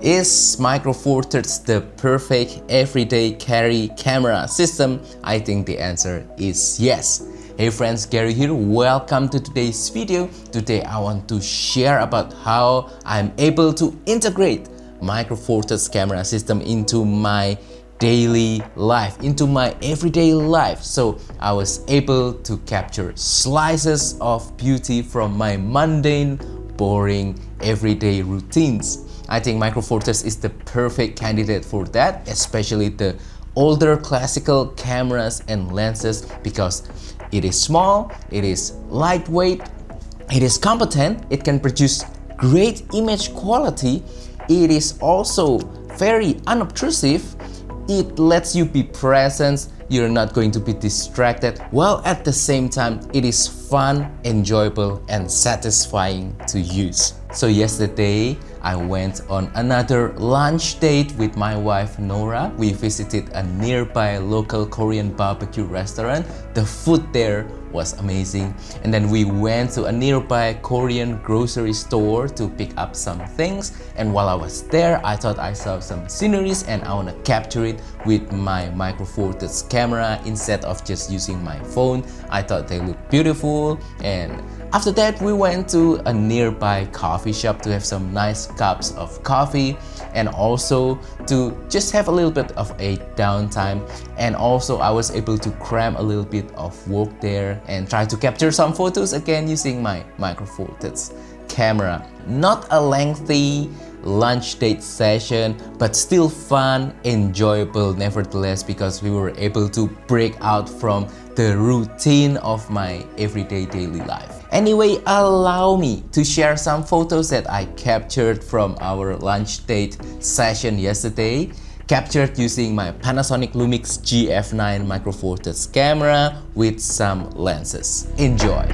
Is Micro Four Thirds the perfect everyday carry camera system? I think the answer is yes. Hey friends, Gary here. Welcome to today's video. Today I want to share about how I'm able to integrate Micro Four Thirds camera system into my daily life, into my everyday life. So I was able to capture slices of beauty from my mundane, boring, everyday routines. I think Micro Four Thirds is the perfect candidate for that, especially the older classical cameras and lenses, because it is small, it is lightweight, it is competent, it can produce great image quality, it is also very unobtrusive, it lets you be present, you're not going to be distracted, while at the same time it is fun, enjoyable and satisfying to use. So yesterday I went on another lunch date with my wife Nora. We visited a nearby local Korean barbecue restaurant. The food there was amazing. And then we went to a nearby Korean grocery store to pick up some things. And while I was there, I thought I saw some sceneries and I want to capture it with my Micro Four Thirds camera instead of just using my phone. I thought they looked beautiful, and after that we went to a nearby coffee shop to have some nice cups of coffee and also to just have a little bit of a downtime. And also I was able to cram a little bit of work there and try to capture some photos again using my Micro Four Thirds camera. Not a lengthy lunch date session, but still fun, enjoyable nevertheless, because we were able to break out from the routine of my everyday daily life. Anyway, allow me to share some photos that I captured from our lunch date session yesterday, captured using my Panasonic Lumix GF9 Micro Four Thirds camera with some lenses. Enjoy!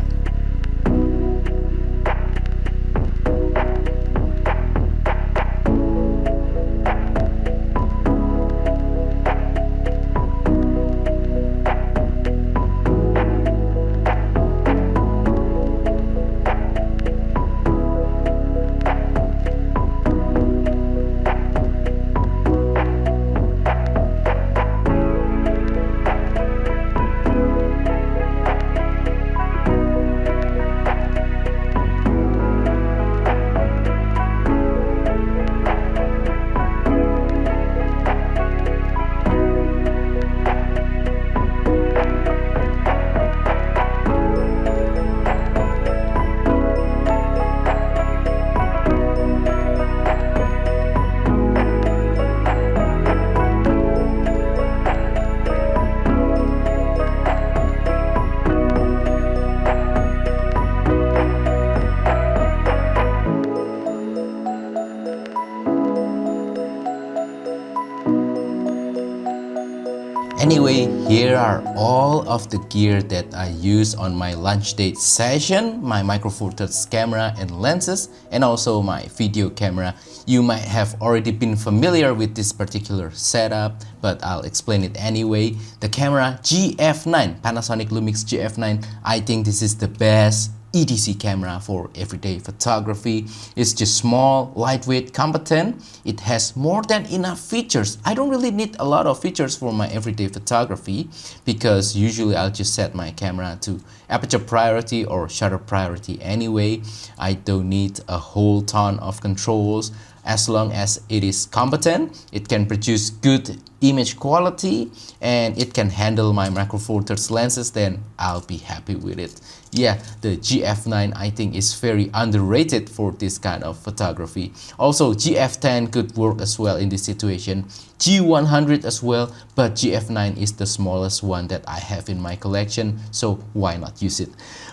Anyway, here are all of the gear that I use on my lunch date session, my Micro Four Thirds camera and lenses, and also my video camera. You might have already been familiar with this particular setup, but I'll explain it anyway. The camera GF9, Panasonic Lumix GF9, I think this is the best EDC camera for everyday photography. It's just small, lightweight, competent. It has more than enough features. I don't really need a lot of features for my everyday photography, because usually I'll just set my camera to aperture priority or shutter priority anyway. I don't need a whole ton of controls. As long as it is competent, it can produce good image quality, and it can handle my Micro Four Thirds lenses, then I'll be happy with it. Yeah, the GF9 I think is very underrated for this kind of photography. Also, GF10 could work as well in this situation. G100 as well, but GF9 is the smallest one that I have in my collection, so why not use it?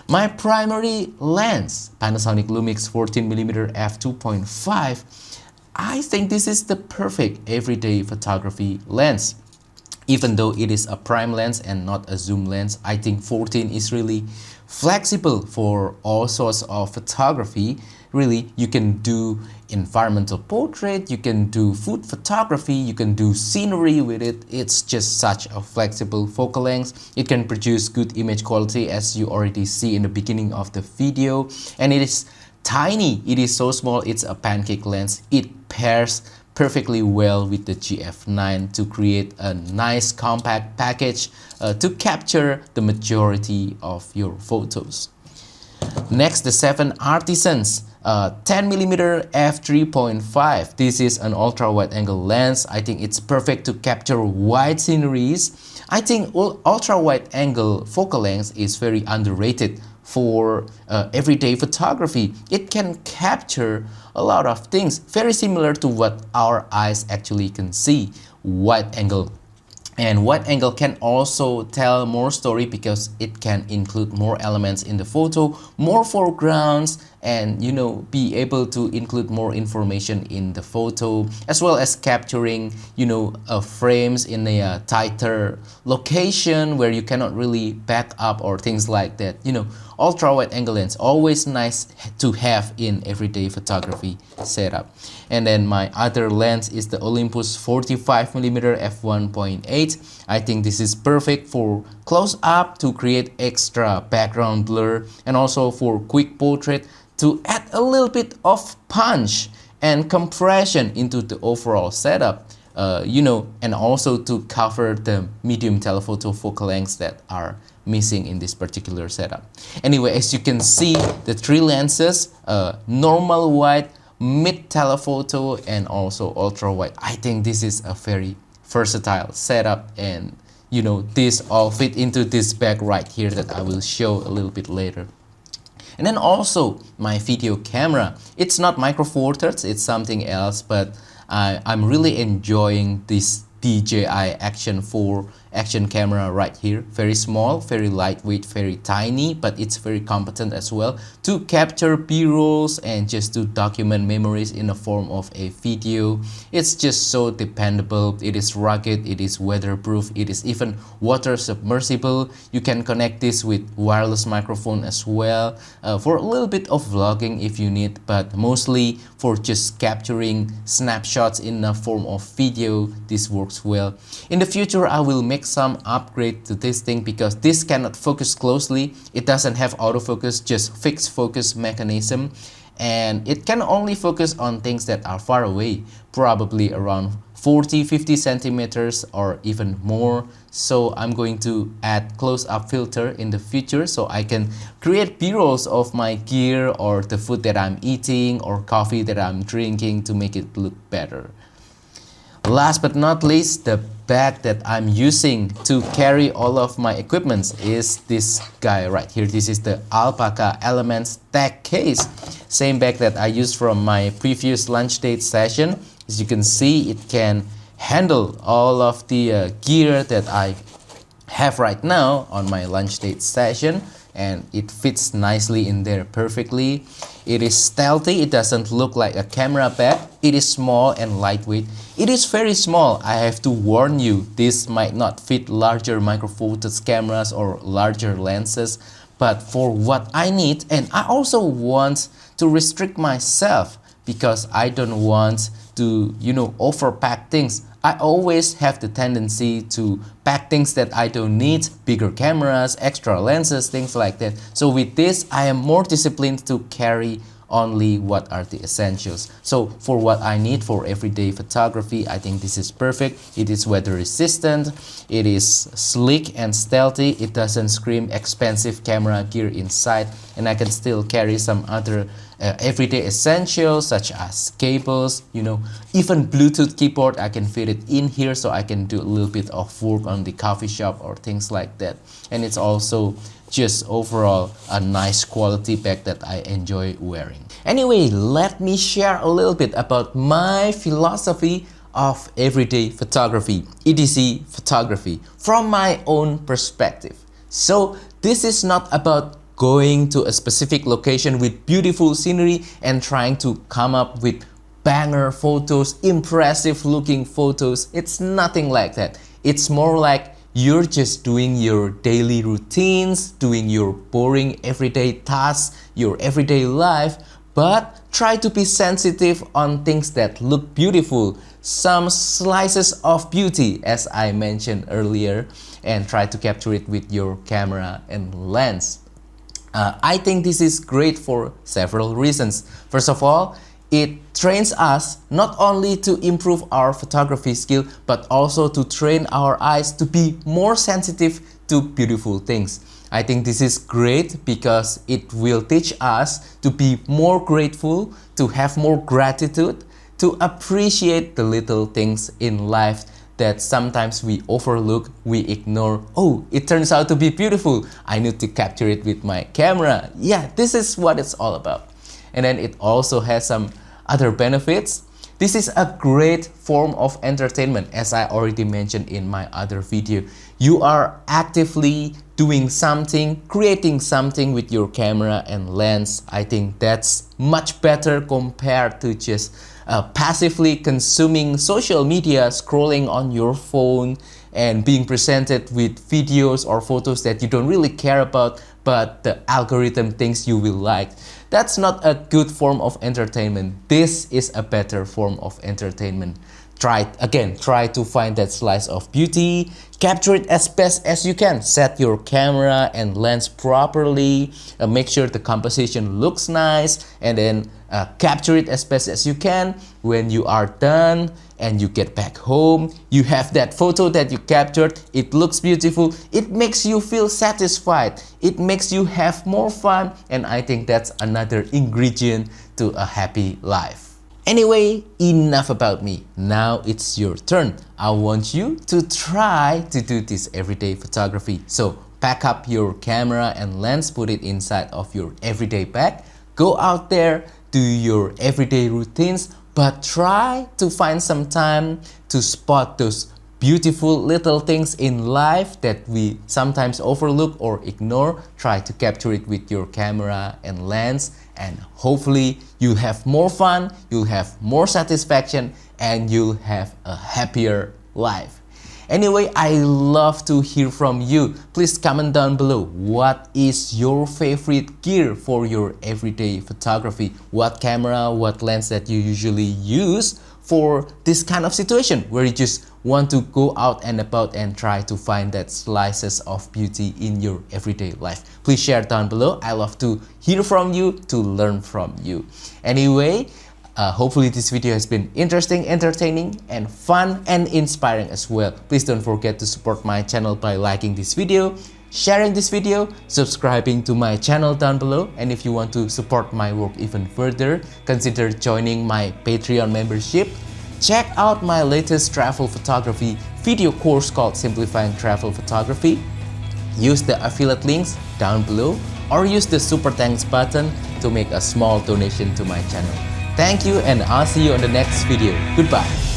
My primary lens, Panasonic Lumix 14mm f2.5. I think this is the perfect everyday photography lens. Even though it is a prime lens and not a zoom lens, I think 14 is really flexible for all sorts of photography. Really, you can do environmental portrait, you can do food photography, you can do scenery with it. It's just such a flexible focal length. It can produce good image quality, as you already see in the beginning of the video. And it is tiny, it is so small, it's a pancake lens. It pairs perfectly well with the GF9 to create a nice compact package to capture the majority of your photos. Next, the 7Artisans 10mm f3.5. This is an ultra wide angle lens. I think it's perfect to capture wide sceneries. I think ultra wide angle focal length is very underrated for everyday photography. It can capture a lot of things, very similar to what our eyes actually can see. Wide angle. And wide angle can also tell more story because it can include more elements in the photo, more foregrounds, and be able to include more information in the photo, as well as capturing frames in a tighter location where you cannot really back up or things like that. Ultra wide angle lens always nice to have in everyday photography setup. And then my other lens is the Olympus 45mm f1.8. I think this is perfect for close up to create extra background blur, and also for quick portrait to add a little bit of punch and compression into the overall setup. And also to cover the medium telephoto focal lengths that are missing in this particular setup. Anyway, as you can see, the three lenses, normal wide, mid telephoto, and also ultra wide. I think this is a very versatile setup, and this all fit into this bag right here that I will show a little bit later. And then also my video camera. It's not Micro Four Thirds, it's something else, but I'm really enjoying this DJI Action 4 action camera right here. Very small, very lightweight, very tiny, but it's very competent as well to capture B-rolls and just to document memories in the form of a video. It's just so dependable. It is rugged, it is weatherproof, it is even water submersible. You can connect this with wireless microphone as well for a little bit of vlogging if you need, but mostly for just capturing snapshots in the form of video. This works well. In the future, I will make some upgrade to this thing because this cannot focus closely. It doesn't have autofocus, just fixed focus mechanism, and it can only focus on things that are far away, probably around 40-50 centimeters or even more. So I'm going to add close-up filter in the future so I can create b-rolls of my gear or the food that I'm eating or coffee that I'm drinking to make it look better. Last but not least, the bag that I'm using to carry all of my equipments is this guy right here. This is the Alpaka Elements Tech Case. Same bag that I used from my previous lunch date session. As you can see, it can handle all of the gear that I have right now on my lunch date session, and it fits nicely in there perfectly. It is stealthy. It doesn't look like a camera bag. It is small and lightweight. It is very small. I have to warn you, this might not fit larger Micro Four Thirds cameras or larger lenses, but for what I need, and I also want to restrict myself because I don't want to overpack things. I always have the tendency to pack things that I don't need, bigger cameras, extra lenses, things like that. So with this, I am more disciplined to carry only what are the essentials. So for what I need for everyday photography, I think this is perfect. It is weather resistant, it is sleek and stealthy, it doesn't scream expensive camera gear inside, and I can still carry some other everyday essentials such as cables, even Bluetooth keyboard. I can fit it in here so I can do a little bit of work on the coffee shop or things like that. And it's also just overall a nice quality bag that I enjoy wearing. Anyway, let me share a little bit about my philosophy of everyday photography, EDC photography, from my own perspective. So this is not about going to a specific location with beautiful scenery and trying to come up with banger photos, impressive looking photos. It's nothing like that. It's more like you're just doing your daily routines, doing your boring everyday tasks, your everyday life, but try to be sensitive on things that look beautiful, some slices of beauty as I mentioned earlier, and try to capture it with your camera and lens. I think this is great for several reasons. First of all, it trains us not only to improve our photography skill, but also to train our eyes to be more sensitive to beautiful things. I think this is great because it will teach us to be more grateful, to have more gratitude, to appreciate the little things in life that sometimes we overlook, we ignore. Oh, it turns out to be beautiful. I need to capture it with my camera. Yeah, this is what it's all about. And then it also has some other benefits. This is a great form of entertainment, as I already mentioned in my other video. You are actively doing something, creating something with your camera and lens. I think that's much better compared to just passively consuming social media, scrolling on your phone and being presented with videos or photos that you don't really care about, but the algorithm thinks you will like. That's not a good form of entertainment. This is a better form of entertainment. Try to find that slice of beauty, capture it as best as you can. Set your camera and lens properly, make sure the composition looks nice, and then capture it as best as you can. When you are done and you get back home, you have that photo that you captured, it looks beautiful, it makes you feel satisfied, it makes you have more fun, and I think that's another ingredient to a happy life. Anyway, enough about me. Now it's your turn. I want you to try to do this everyday photography. So pack up your camera and lens, put it inside of your everyday bag, go out there, do your everyday routines, but try to find some time to spot those beautiful little things in life that we sometimes overlook or ignore. Try to capture it with your camera and lens, and hopefully you'll have more fun, you'll have more satisfaction, and you'll have a happier life. Anyway, I love to hear from you. Please comment down below. What is your favorite gear for your everyday photography? What camera, what lens that you usually use for this kind of situation where you just want to go out and about and try to find that slices of beauty in your everyday life? Please share down below. I love to hear from you, to learn from you. Anyway, hopefully this video has been interesting, entertaining, and fun and inspiring as well. Please don't forget to support my channel by liking this video, sharing this video, subscribing to my channel down below, and if you want to support my work even further, consider joining my Patreon membership. Check out my latest travel photography video course called Simplifying Travel Photography. Use the affiliate links down below or use the super thanks button to make a small donation to my channel. Thank you, and I'll see you on the next video. Goodbye.